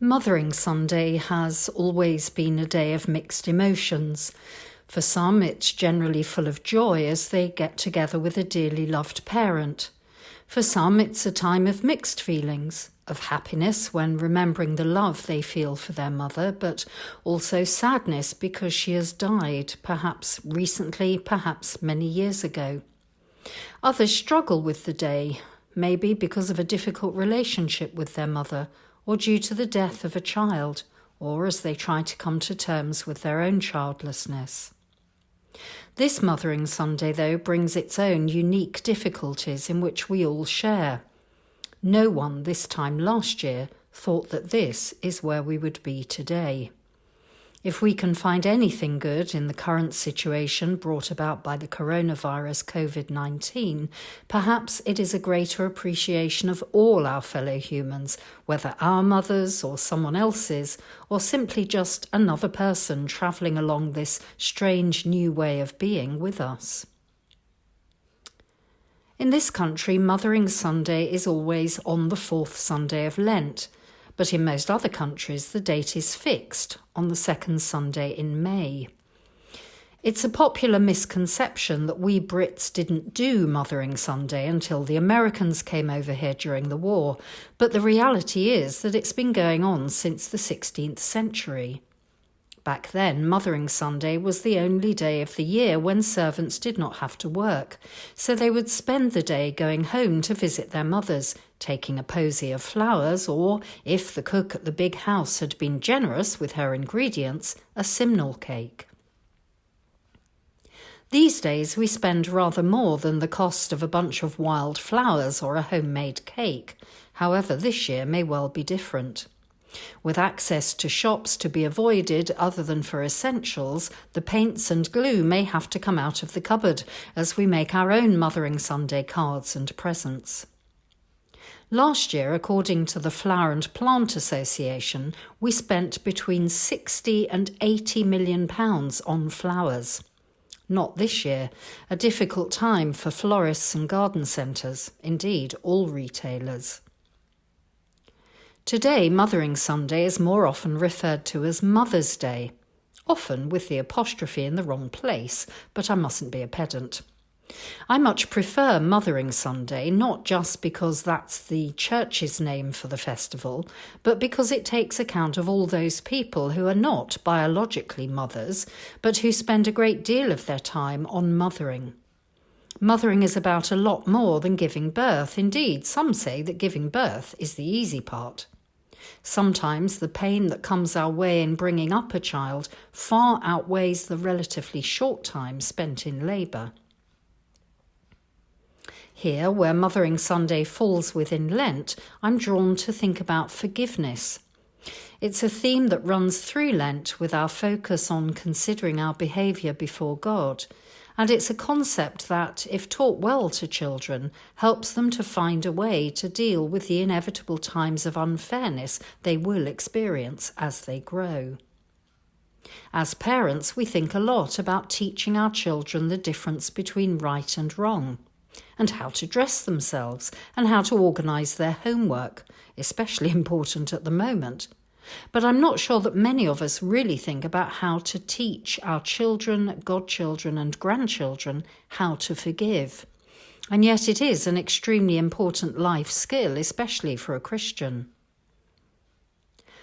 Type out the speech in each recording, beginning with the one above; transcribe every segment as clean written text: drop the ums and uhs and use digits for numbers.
Mothering Sunday has always been a day of mixed emotions. For some, it's generally full of joy as they get together with a dearly loved parent. For some, it's a time of mixed feelings, of happiness when remembering the love they feel for their mother, but also sadness because she has died, perhaps recently, perhaps many years ago. Others struggle with the day, maybe because of a difficult relationship with their mother, or due to the death of a child, or as they try to come to terms with their own childlessness. This Mothering Sunday, though, brings its own unique difficulties in which we all share. No one this time last year thought that this is where we would be today. If we can find anything good in the current situation brought about by the coronavirus COVID-19, perhaps it is a greater appreciation of all our fellow humans, whether our mothers or someone else's, or simply just another person travelling along this strange new way of being with us. In this country, Mothering Sunday is always on the fourth Sunday of Lent. But in most other countries, the date is fixed on the second Sunday in May. It's a popular misconception that we Brits didn't do Mothering Sunday until the Americans came over here during the war, but the reality is that it's been going on since the 16th century. Back then, Mothering Sunday was the only day of the year when servants did not have to work, so they would spend the day going home to visit their mothers, taking a posy of flowers, or, if the cook at the big house had been generous with her ingredients, a simnel cake. These days we spend rather more than the cost of a bunch of wild flowers or a homemade cake. However, this year may well be different. With access to shops to be avoided other than for essentials, the paints and glue may have to come out of the cupboard as we make our own Mothering Sunday cards and presents. Last year, according to the Flower and Plant Association, we spent between 60 and 80 million pounds on flowers. Not this year, a difficult time for florists and garden centres, indeed all retailers. Today, Mothering Sunday is more often referred to as Mother's Day, often with the apostrophe in the wrong place, but I mustn't be a pedant. I much prefer Mothering Sunday, not just because that's the church's name for the festival, but because it takes account of all those people who are not biologically mothers, but who spend a great deal of their time on mothering. Mothering is about a lot more than giving birth. Indeed, some say that giving birth is the easy part. Sometimes the pain that comes our way in bringing up a child far outweighs the relatively short time spent in labour. Here, where Mothering Sunday falls within Lent, I'm drawn to think about forgiveness. It's a theme that runs through Lent with our focus on considering our behaviour before God, and it's a concept that, if taught well to children, helps them to find a way to deal with the inevitable times of unfairness they will experience as they grow. As parents, we think a lot about teaching our children the difference between right and wrong, and how to dress themselves, and how to organise their homework, especially important at the moment. But I'm not sure that many of us really think about how to teach our children, godchildren and grandchildren how to forgive. And yet it is an extremely important life skill, especially for a Christian.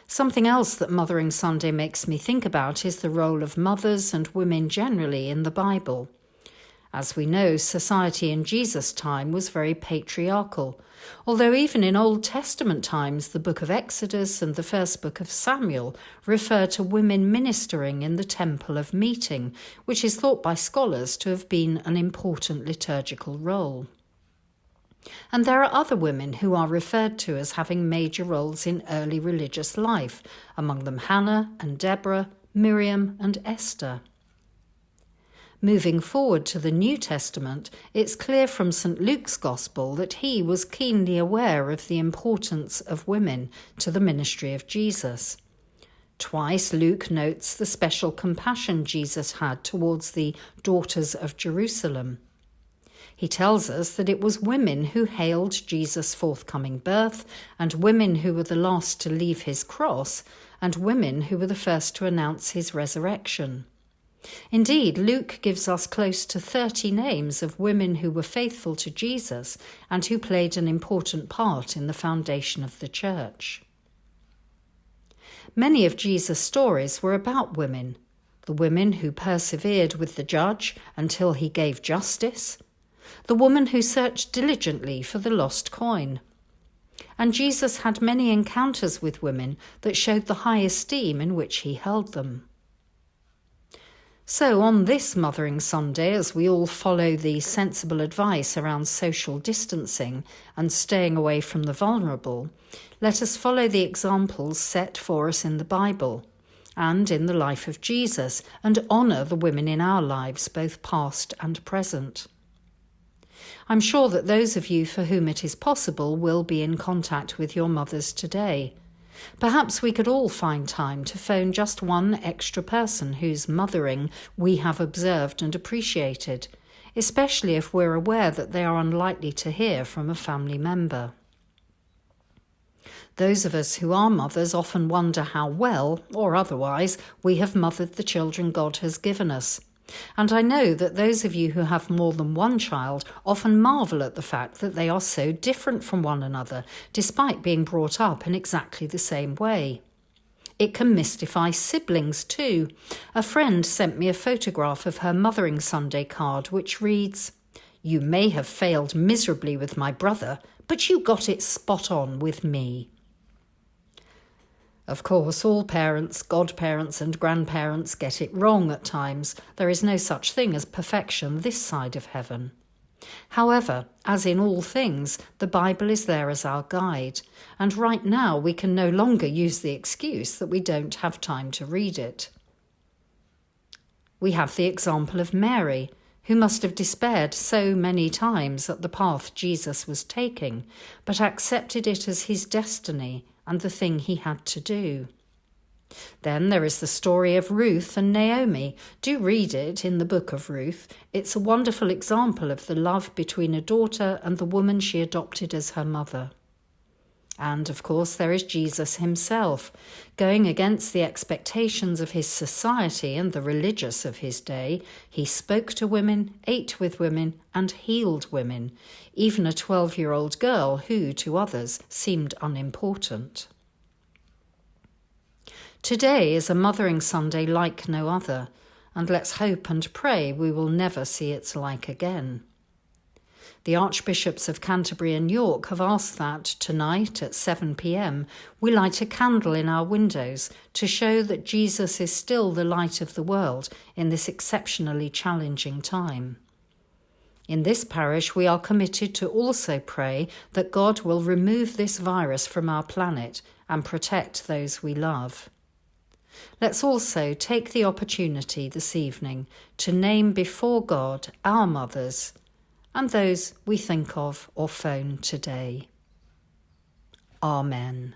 Something else that Mothering Sunday makes me think about is the role of mothers and women generally in the Bible. As we know, society in Jesus' time was very patriarchal, although even in Old Testament times the book of Exodus and the first book of Samuel refer to women ministering in the Temple of Meeting, which is thought by scholars to have been an important liturgical role. And there are other women who are referred to as having major roles in early religious life, among them Hannah and Deborah, Miriam and Esther. Moving forward to the New Testament, it's clear from St. Luke's Gospel that he was keenly aware of the importance of women to the ministry of Jesus. Twice Luke notes the special compassion Jesus had towards the daughters of Jerusalem. He tells us that it was women who hailed Jesus' forthcoming birth, and women who were the last to leave his cross, and women who were the first to announce his resurrection. Indeed, Luke gives us close to 30 names of women who were faithful to Jesus and who played an important part in the foundation of the church. Many of Jesus' stories were about women, the women who persevered with the judge until he gave justice, the woman who searched diligently for the lost coin. And Jesus had many encounters with women that showed the high esteem in which he held them. So on this Mothering Sunday, as we all follow the sensible advice around social distancing and staying away from the vulnerable, let us follow the examples set for us in the Bible and in the life of Jesus, and honour the women in our lives, both past and present. I'm sure that those of you for whom it is possible will be in contact with your mothers today. Perhaps we could all find time to phone just one extra person whose mothering we have observed and appreciated, especially if we're aware that they are unlikely to hear from a family member. Those of us who are mothers often wonder how well, or otherwise, we have mothered the children God has given us. And I know that those of you who have more than one child often marvel at the fact that they are so different from one another, despite being brought up in exactly the same way. It can mystify siblings too. A friend sent me a photograph of her Mothering Sunday card, which reads, "You may have failed miserably with my brother, but you got it spot on with me." Of course, all parents, godparents and grandparents get it wrong at times. There is no such thing as perfection this side of heaven. However, as in all things, the Bible is there as our guide, and right now we can no longer use the excuse that we don't have time to read it. We have the example of Mary, who must have despaired so many times at the path Jesus was taking, but accepted it as his destiny and the thing he had to do. Then there is the story of Ruth and Naomi. Do read it in the book of Ruth. It's a wonderful example of the love between a daughter and the woman she adopted as her mother. And, of course, there is Jesus himself, going against the expectations of his society and the religious of his day. He spoke to women, ate with women, and healed women, even a 12-year-old girl who, to others, seemed unimportant. Today is a Mothering Sunday like no other, and let's hope and pray we will never see its like again. The Archbishops of Canterbury and York have asked that tonight at 7 p.m. we light a candle in our windows to show that Jesus is still the light of the world in this exceptionally challenging time. In this parish, we are committed to also pray that God will remove this virus from our planet and protect those we love. Let's also take the opportunity this evening to name before God our mothers and those we think of or phone today. Amen.